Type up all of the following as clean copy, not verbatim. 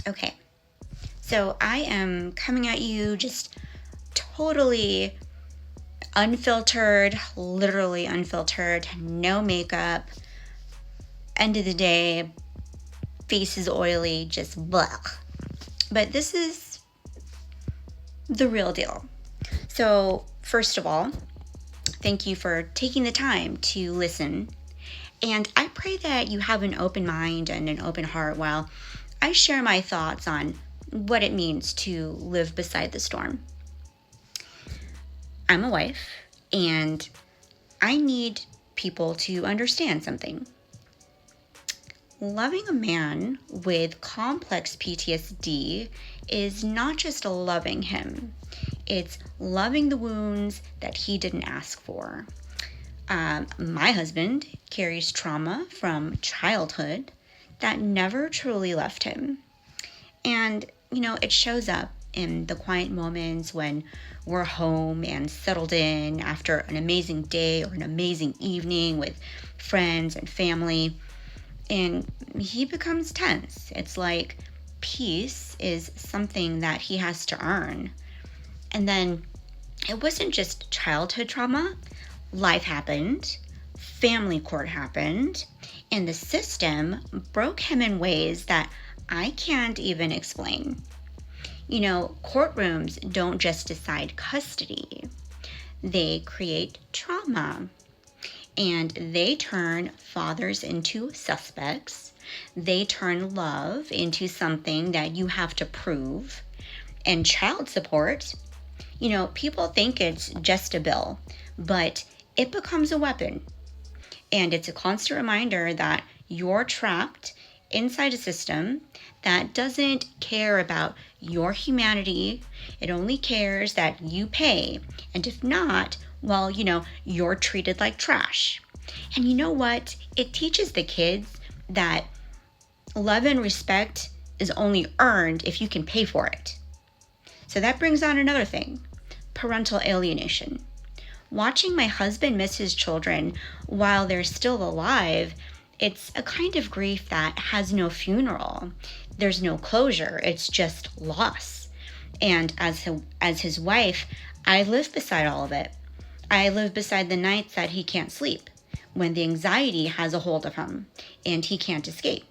Okay, so I am coming at you just totally unfiltered, literally unfiltered, no makeup, end of the day, face is oily, just blah. But this is the real deal. So, first of all, thank you for taking the time to listen. And I pray that you have an open mind and an open heart while I share my thoughts on what it means to live beside the storm. I'm a wife, and I need people to understand something. Loving a man with complex PTSD is not just loving him, it's loving the wounds that he didn't ask for. My husband carries trauma from childhood that never truly left him. And, it shows up in the quiet moments when we're home and settled in after an amazing day or an amazing evening with friends and family. And he becomes tense. It's like peace is something that he has to earn. And then it wasn't just childhood trauma. Life happened, family court happened, and the system broke him in ways that I can't even explain. Courtrooms don't just decide custody. They create trauma. And they turn fathers into suspects. They turn love into something that you have to prove. And child support, people think it's just a bill, but it becomes a weapon. And it's a constant reminder that you're trapped inside a system that doesn't care about your humanity. It only cares that you pay. And if not, well, you're treated like trash. And you know what? It teaches the kids that love and respect is only earned if you can pay for it. So that brings on another thing, parental alienation. Watching my husband miss his children while they're still alive, it's a kind of grief that has no funeral. There's no closure. It's just loss. And as his wife, I live beside all of it. I live beside the nights that he can't sleep, when the anxiety has a hold of him and he can't escape.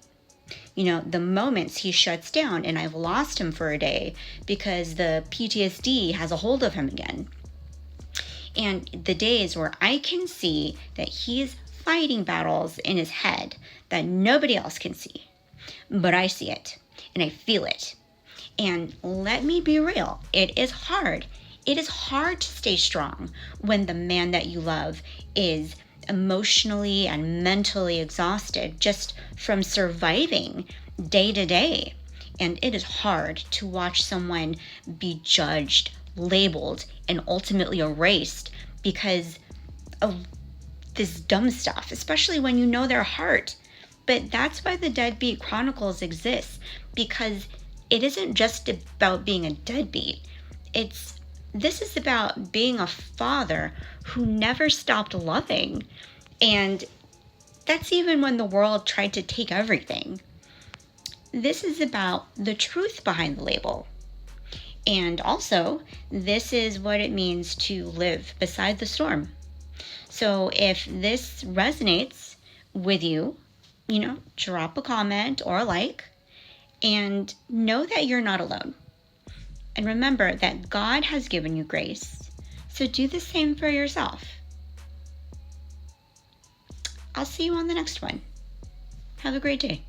The moments he shuts down and I've lost him for a day because the PTSD has a hold of him again. And the days where I can see that he's fighting battles in his head that nobody else can see. But I see it and I feel it. And let me be real, it is hard. It is hard to stay strong when the man that you love is emotionally and mentally exhausted just from surviving day to day. And it is hard to watch someone be judged, labeled, and ultimately erased because of this dumb stuff, especially when you know their heart. But that's why the Deadbeat Chronicles exists, because it isn't just about being a deadbeat. This is about being a father who never stopped loving. And that's even when the world tried to take everything. This is about the truth behind the label. And also, this is what it means to live beside the storm. So if this resonates with you, drop a comment or a like and know that you're not alone. And remember that God has given you grace. So do the same for yourself. I'll see you on the next one. Have a great day.